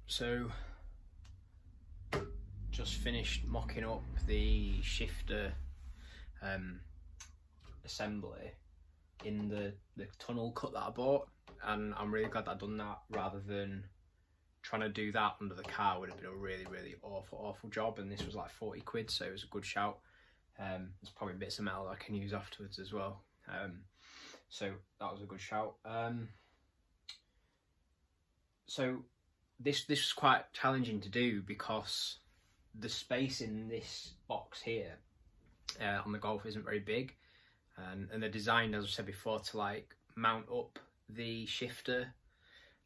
So just finished mocking up the shifter assembly in the tunnel cut that I bought, and I'm really glad that I've done that rather than trying to do that under the car. Would have been a really awful job, and this was like 40 quid, so it was a good shout. There's probably bits of metal I can use afterwards as well, so that was a good shout. So this was quite challenging to do because the space in this box here on the Golf isn't very big, and they're designed, as I said before, to like mount up the shifter.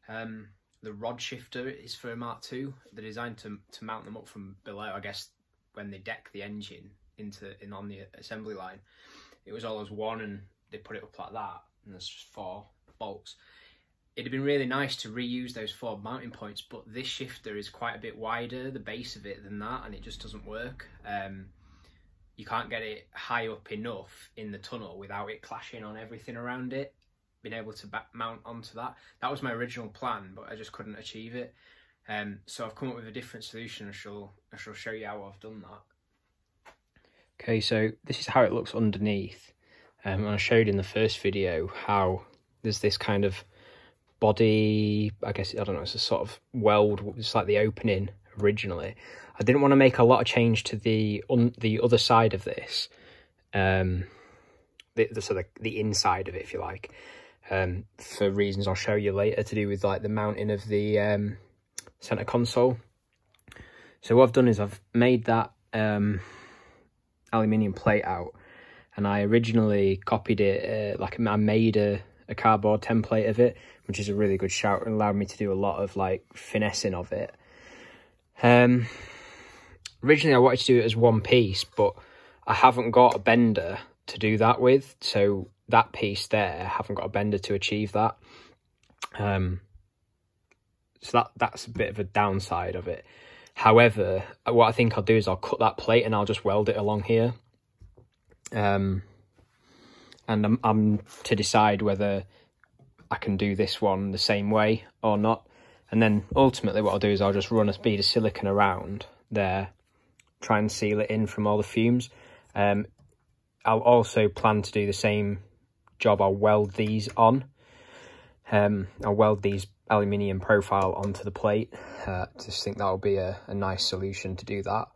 The rod shifter is for a Mark II. They're designed to mount them up from below. I guess when they deck the engine on the assembly line, it was all as one, and they put it up like that, and there's just 4 bolts. It'd have been really nice to reuse those 4 mounting points, but this shifter is quite a bit wider, the base of it, than that, and it just doesn't work. You can't get it high up enough in the tunnel without it clashing on everything around it, being able to mount onto that. That was my original plan, but I just couldn't achieve it. So I've come up with a different solution. I shall show you how I've done that. Okay, so this is how it looks underneath. And I showed in the first video how there's this kind of body, I guess, I don't know, it's a sort of weld, it's like the opening originally. I didn't want to make a lot of change to the other side of this, the inside of it, if you like, for reasons I'll show you later, to do with like the mounting of the center console. So what I've done is I've made that aluminium plate out, and I originally copied it, I made a cardboard template of it, which is a really good shout, and allowed me to do a lot of like finessing of it. Originally I wanted to do it as one piece, but I haven't got a bender to do that with, so that piece there, I haven't got a bender to achieve that. So that's a bit of a downside of it. However, what I think I'll do is I'll cut that plate and I'll just weld it along here. And I'm to decide whether I can do this one the same way or not. And then ultimately what I'll do is I'll just run a bead of silicone around there, try and seal it in from all the fumes. I'll also plan to do the same job. I'll weld these on. I'll weld these aluminium profile onto the plate. Just think that'll be a nice solution to do that.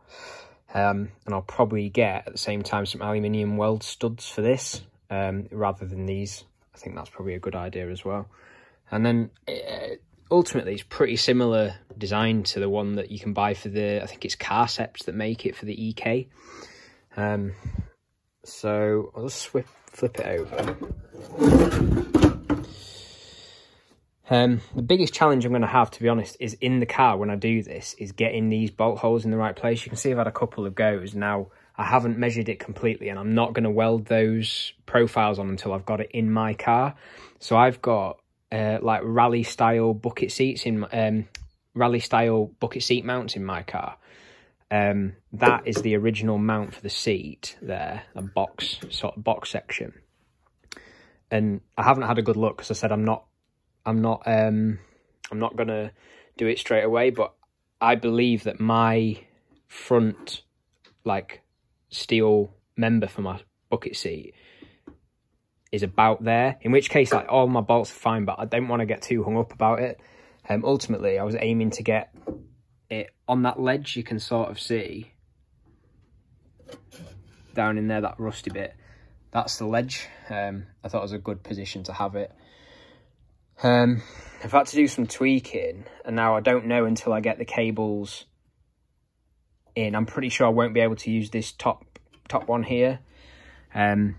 And I'll probably get at the same time some aluminium weld studs for this, rather than these. I think that's probably a good idea as well. And then ultimately it's pretty similar design to the one that you can buy for I think it's Carceps that make it for the EK. So I'll just flip it over. The biggest challenge I'm going to have, to be honest, is in the car when I do this, is getting these bolt holes in the right place. You can see I've had a couple of goes. Now, I haven't measured it completely, and I'm not going to weld those profiles on until I've got it in my car. So I've got like rally style bucket seats in rally style bucket seat mounts in my car. That is the original mount for the seat there, a box section. And I haven't had a good look because I said I'm not gonna do it straight away, but I believe that my front like steel member for my bucket seat is about there, in which case like all my bolts are fine, but I don't want to get too hung up about it. Ultimately I was aiming to get it on that ledge. You can sort of see down in there, that rusty bit, that's the ledge. I thought it was a good position to have it. I've had to do some tweaking, and now I don't know until I get the cables in. I'm pretty sure I won't be able to use this top one here. I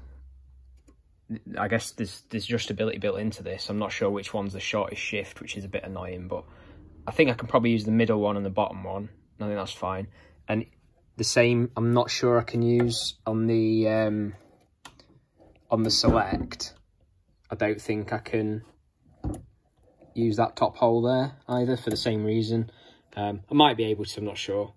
guess there's adjustability built into this. I'm not sure which one's the shortest shift, which is a bit annoying, but I think I can probably use the middle one and the bottom one. I think that's fine. And the same, I'm not sure I can use on the Select. I don't think I can use that top hole there either, for the same reason. I might be able to, I'm not sure.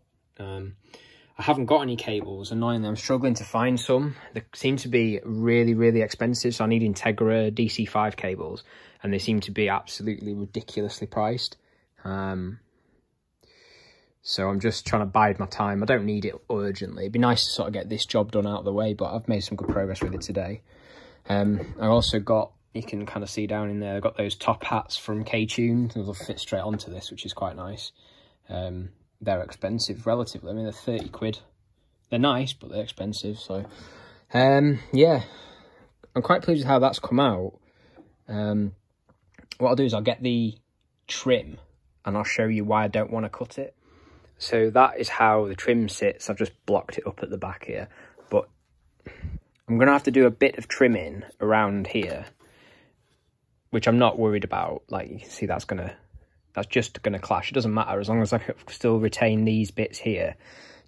I haven't got any cables. Annoyingly, I'm struggling to find some. They seem to be really expensive, so I need Integra DC5 cables, and they seem to be absolutely ridiculously priced. So I'm just trying to bide my time. I don't need it urgently. It'd be nice to sort of get this job done out of the way, but I've made some good progress with it today. I also got, you can kind of see down in there, I've got those top hats from K20. They'll fit straight onto this, which is quite nice. They're expensive relatively. I mean, they're 30 quid. They're nice, but they're expensive. So, yeah, I'm quite pleased with how that's come out. What I'll do is I'll get the trim and I'll show you why I don't want to cut it. So that is how the trim sits. I've just blocked it up at the back here, but I'm going to have to do a bit of trimming around here, which I'm not worried about. Like you can see, that's just going to clash. It doesn't matter as long as I can still retain these bits here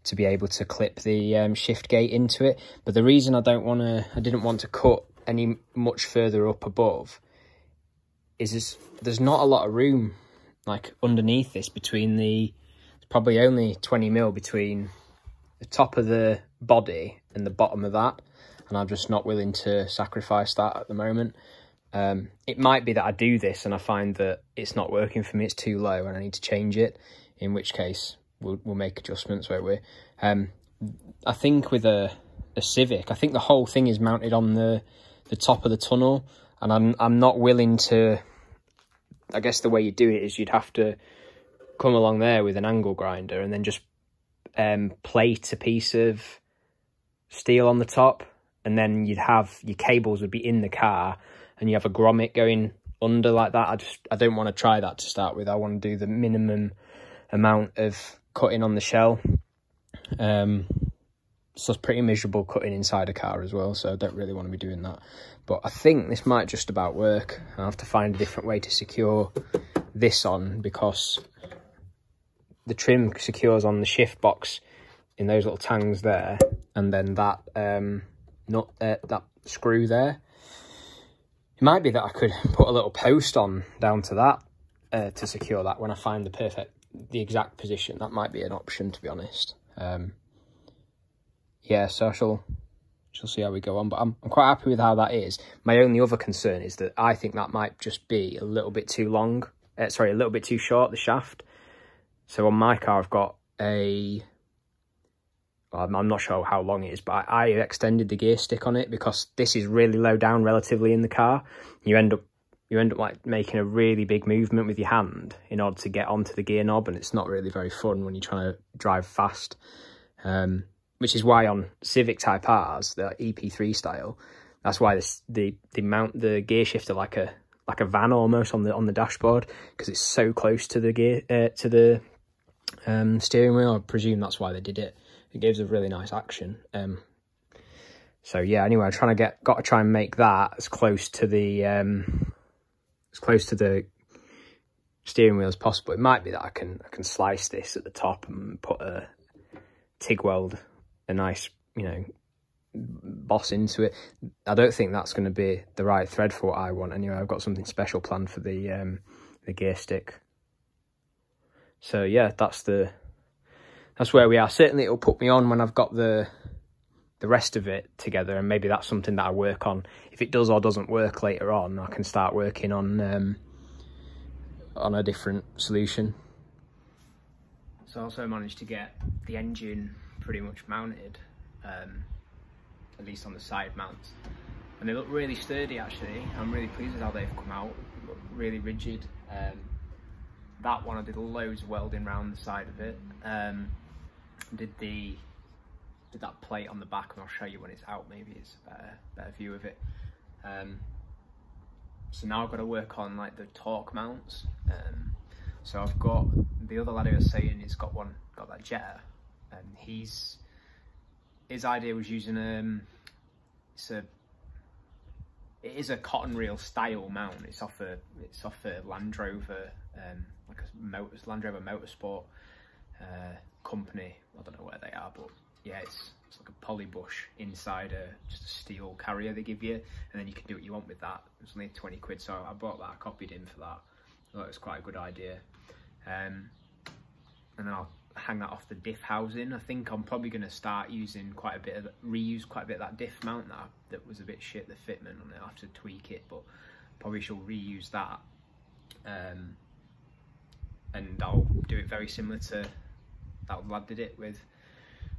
to be able to clip the shift gate into it. But the reason I didn't want to cut any much further up above is there's not a lot of room like underneath this between probably only 20mm between the top of the body and the bottom of that, and I'm just not willing to sacrifice that at the moment. It might be that I do this and I find that it's not working for me, it's too low and I need to change it, in which case we'll make adjustments, won't we? I think with a Civic, I think the whole thing is mounted on the top of the tunnel, and I'm not willing to. I guess the way you do it is you'd have to come along there with an angle grinder and then just plate a piece of steel on the top, and then you'd have your cables would be in the car and you have a grommet going under like that. I don't want to try that to start with. I want to do the minimum amount of cutting on the shell. So it's pretty miserable cutting inside a car as well, so I don't really want to be doing that. But I think this might just about work. I'll have to find a different way to secure this on, because the trim secures on the shift box in those little tangs there, and then that that screw there. It might be that I could put a little post on down to that to secure that when I find the exact position. That might be an option, to be honest. Yeah, so I shall see how we go on, but I'm quite happy with how that is. My only other concern is that I think that might just be a little bit too long. Sorry, a little bit too short, the shaft. So on my car, I've got well, I'm not sure how long it is, but I extended the gear stick on it because this is really low down relatively in the car. You end up like making a really big movement with your hand in order to get onto the gear knob, and it's not really very fun when you're trying to drive fast. Which is why on Civic Type R's, the EP3 style, that's why they mount the gear shifter like a van almost on the dashboard, because it's so close to the gear to the steering wheel. I presume that's why they did it. It gives a really nice action. So yeah, anyway, I'm got to try and make that as close to the steering wheel as possible. It might be that I can slice this at the top and put a TIG weld, a nice, boss into it. I don't think that's going to be the right thread for what I want. Anyway, I've got something special planned for the gear stick. So yeah, that's where we are. Certainly it'll put me on when I've got the rest of it together, and maybe that's something that I work on. If it does or doesn't work later on, I can start working on a different solution. So I also managed to get the engine pretty much mounted, at least on the side mounts, and they look really sturdy actually. I'm really pleased with how they've come out. They look really rigid. That one I did loads of welding around the side of it. Did that plate on the back, and I'll show you when it's out. Maybe it's a better view of it. So now I've got to work on like the torque mounts. So I've got the other lad who was saying he's got that Jetta, and his idea was using it is a cotton reel style mount. It's off a Land Rover, like a Land Rover Motorsport company. I don't know where they are, but yeah, it's like a polybush inside just a steel carrier they give you, and then you can do what you want with that. It's only 20 quid, so I bought that. I copied him for that. I thought it was quite a good idea. And then I'll hang that off the diff housing. I think I'm probably going to start using reuse quite a bit of that diff mount that was a bit shit, the fitment on it. I'll have to tweak it, but probably shall reuse that. And I'll do it very similar to lad did it with.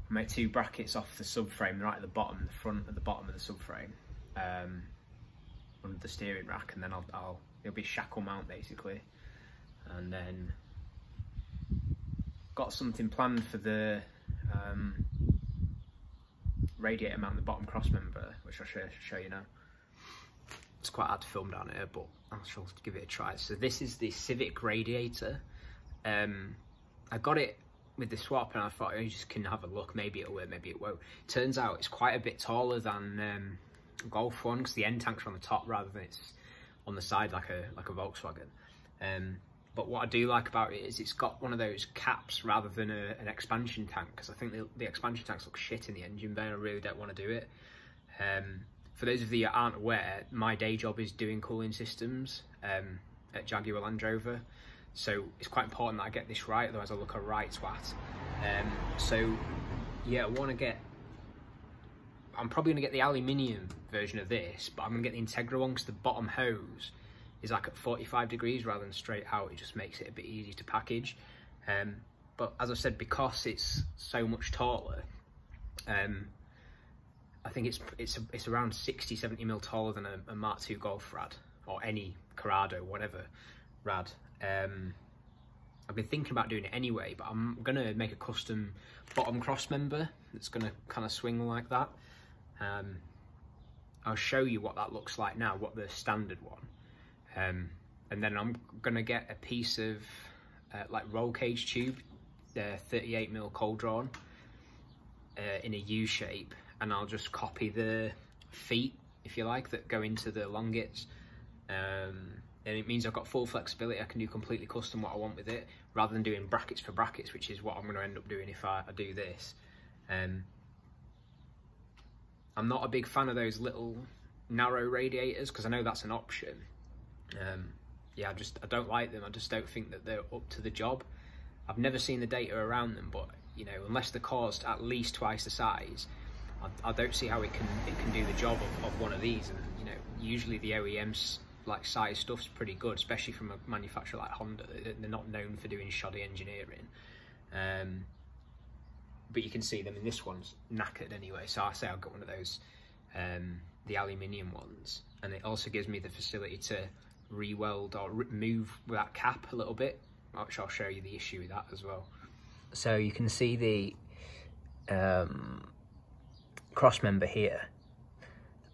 I made 2 brackets off the subframe right at the bottom, the front at the bottom of the subframe, under the steering rack, and then it'll be shackle mount basically, and then got something planned for the radiator mount, the bottom cross member, which I'll show you now. It's quite hard to film down here, but I'll try to give it a try. So this is the Civic radiator. I got it with the swap and I thought, oh, you just can have a look, maybe it'll work, maybe it won't. Turns out it's quite a bit taller than Golf one, because the end tanks are on the top rather than it's on the side like a Volkswagen. But what I do like about it is it's got one of those caps rather than an expansion tank, because I think the expansion tanks look shit in the engine bay and I really don't want to do it. For those of you that aren't aware, my day job is doing cooling systems at Jaguar Land Rover, so it's quite important that I get this right, otherwise I look a right twat. So yeah, I'm probably going to get the aluminium version of this, but I'm going to get the Integra one because the bottom hose is like at 45 degrees rather than straight out. It just makes it a bit easier to package. But as I said, because it's so much taller, I think it's around 60-70 mil taller than a Mark II Golf rad, or any Corrado, whatever rad. I've been thinking about doing it anyway, but I'm gonna make a custom bottom cross member that's gonna kind of swing like that. I'll show you what that looks like now, what the standard one. And then I'm gonna get a piece of like roll cage tube, 38 mil cold drawn in a U shape, and I'll just copy the feet, if you like, that go into the longits. And it means I've got full flexibility. I can do completely custom what I want with it, rather than doing brackets for brackets, which is what I'm going to end up doing if I do this. I'm not a big fan of those little narrow radiators, because I know that's an option. Yeah, I don't like them. I just don't think that they're up to the job. I've never seen the data around them, but you know, unless they're caused at least twice the size, I don't see how it can do the job of one of these. And you know, usually the OEMs like size stuff's pretty good, especially from a manufacturer like Honda. They're not known for doing shoddy engineering. But you can see them, and this one's knackered anyway, so I say I'll get one of those, the aluminium ones, and it also gives me the facility to re-weld or move that cap a little bit, which I'll show you the issue with that as well. So you can see the cross member here,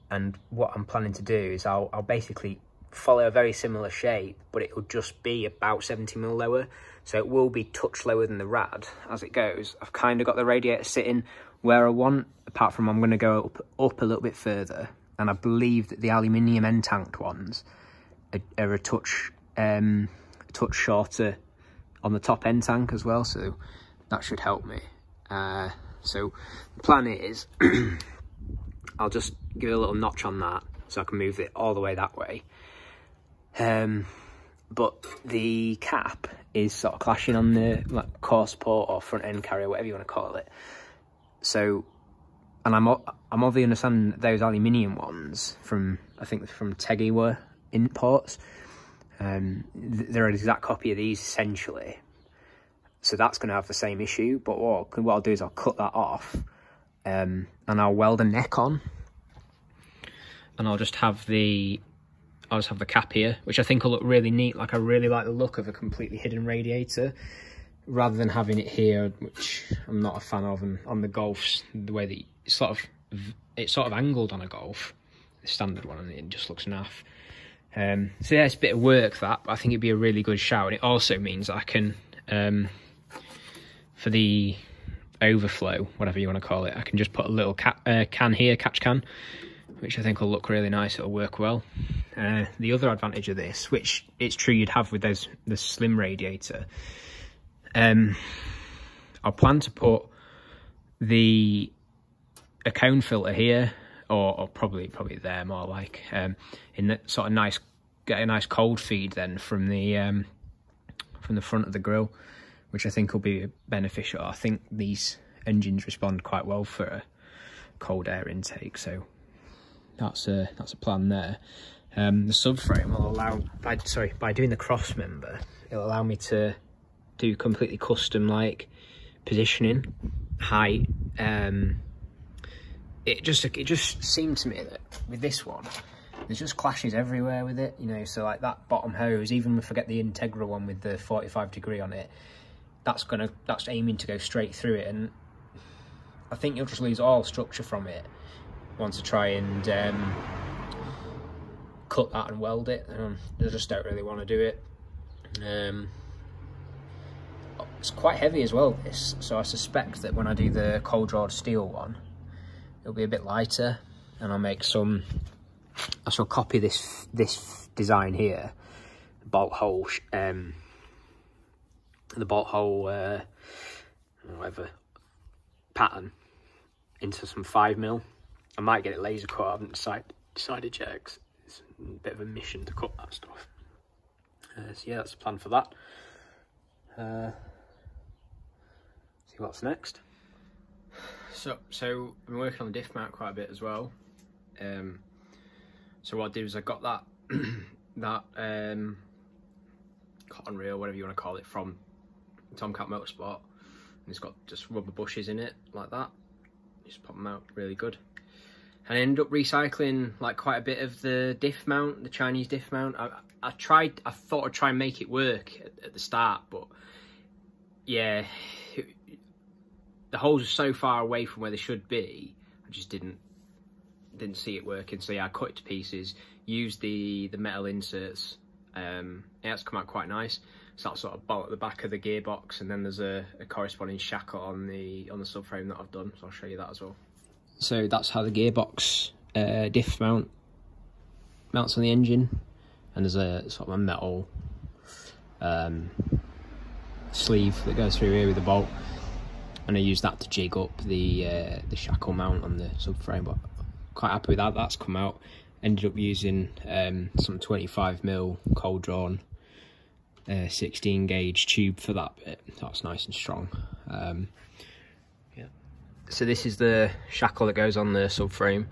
and what I'm planning to do is I'll basically follow a very similar shape, but it will just be about 70 mil lower, so it will be touch lower than the rad as it goes. I've kind of got the radiator sitting where I want, apart from I'm going to go up a little bit further, and I believe that the aluminium end tanked ones are a touch shorter on the top end tank as well, so that should help me. So the plan is I'll just give it a little notch on that so I can move it all the way that way. But the cap is sort of clashing on the like core support or front end carrier, whatever you want to call it. So, and I'm of the understanding that those aluminium ones I think from Tegiwa imports, they're an exact copy of these essentially. So that's going to have the same issue. But what I'll do is I'll cut that off, and I'll weld a neck on, and I'll just have the cap here, which I think will look really neat. Like, I really like the look of a completely hidden radiator, rather than having it here, which I'm not a fan of. And on the Golfs, the way that it's sort of angled on a Golf, the standard one, and it just looks naff. So yeah, it's a bit of work that, but I think it'd be a really good shout. And it also means I can, for the overflow, whatever you want to call it, I can just put a little can here, catch can, which I think will look really nice. It'll work well. The other advantage of this, which it's true you'd have with the slim radiator, I'll plan to put a cone filter here, or probably there, more like, in that sort of get a nice cold feed then from the front of the grille, which I think will be beneficial. I think these engines respond quite well for a cold air intake, so that's a plan there. The subframe will allow, by doing the cross member, it'll allow me to do completely custom like positioning, height. It just seemed to me that with this one, there's just clashes everywhere with it, you know. So like that bottom hose, even if I get the integral one with the 45° on it, that's aiming to go straight through it, and I think you'll just lose all structure from it once I try and cut that and weld it. I just don't really want to do it. It's quite heavy as well, this, so I suspect that when I do the cold rolled steel one, it'll be a bit lighter, and I'll make some. I shall copy this design here, bolt hole, the bolt hole, whatever pattern, into some 5mm. I might get it laser cut. I haven't decided yet. It's a bit of a mission to cut that stuff. So yeah, that's the plan for that. See what's next. So I've been working on the diff mount quite a bit as well. So what I did is I got that cotton reel, whatever you want to call it, from Tomcat Motorsport, and it's got just rubber bushes in it like that. Just pop them out really good. And I ended up recycling like quite a bit of the diff mount, the Chinese diff mount. I thought I'd try and make it work at the start, but yeah, the holes are so far away from where they should be, I just didn't see it working. So yeah, I cut it to pieces, used the metal inserts. It's come out quite nice. So that sort of bolt at the back of the gearbox, and then there's a corresponding shackle on the subframe that I've done, so I'll show you that as well. So that's how the gearbox diff mounts on the engine, and there's a sort of a metal sleeve that goes through here with the bolt, and I use that to jig up the shackle mount on the subframe. But quite happy with that. That's come out. Ended up using some 25mm cold drawn 16 gauge tube for that bit. That's nice and strong. Yeah. So this is the shackle that goes on the subframe.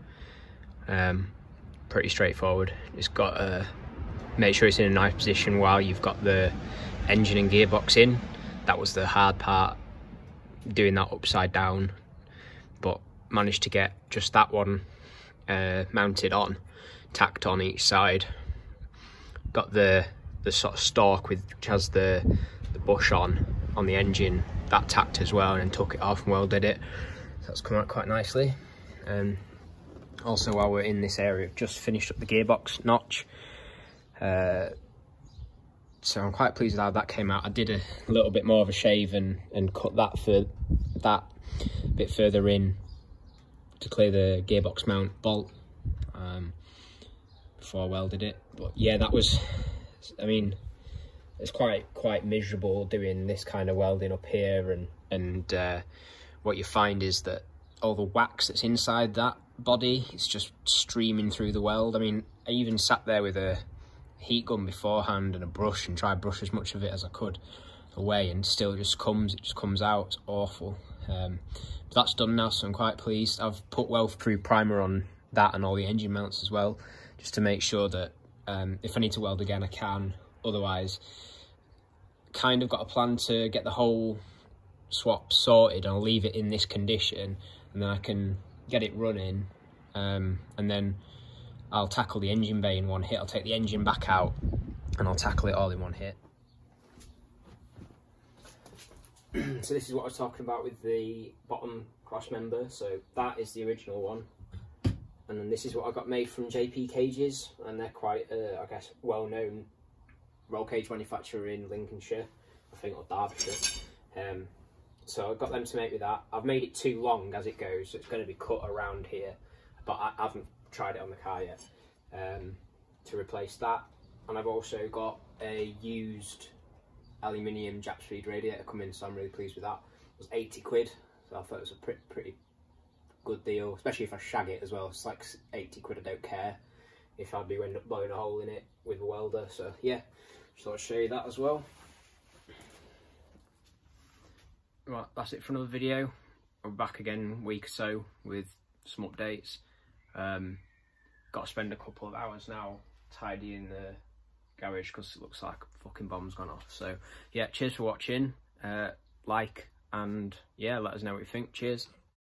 Pretty straightforward. Just got to make sure it's in a nice position while you've got the engine and gearbox in. That was the hard part, doing that upside down, but managed to get just that one mounted on, tacked on each side. Got the sort of stalk which has the bush on the engine, that tacked as well, and then took it off and welded it. So that's come out quite nicely. Also, while we're in this area, I've just finished up the gearbox notch. So I'm quite pleased with how that came out. I did a little bit more of a shave and cut that for that bit further in to clear the gearbox mount bolt before I welded it. But yeah, that was, I mean, it's quite miserable doing this kind of welding up here, and what you find is that all the wax that's inside that body, it's just streaming through the weld. I mean, I even sat there with a heat gun beforehand and a brush and tried to brush as much of it as I could away, and still just comes out. It's awful. But that's done now, so I'm quite pleased. I've put weld-proof primer on that and all the engine mounts as well, just to make sure that if I need to weld again I can. Otherwise, kind of got a plan to get the whole swap sorted, and I'll leave it in this condition, and then I can get it running, and then I'll tackle the engine bay in one hit. I'll take the engine back out and I'll tackle it all in one hit. So this is what I was talking about with the bottom cross member. So that is the original one, and then this is what I got made from JP Cages, and they're quite I guess well-known roll cage manufacturer in Lincolnshire, I think, or Derbyshire. So I got them to make me that. I've made it too long as it goes, so it's going to be cut around here, but I haven't tried it on the car yet, to replace that. And I've also got a used aluminium Jap speed radiator coming, so I'm really pleased with that. It was 80 quid, so I thought it was a pretty good deal, especially if I shag it as well. It's like 80 quid, I don't care if I do end up blowing a hole in it with a welder. So yeah, just thought I'd show you that as well. Right, that's it for another video. I'll be back again in a week or so with some updates. Got to spend a couple of hours now tidying the garage because it looks like a fucking bomb's gone off. So yeah, cheers for watching. Like and yeah, let us know what you think. Cheers.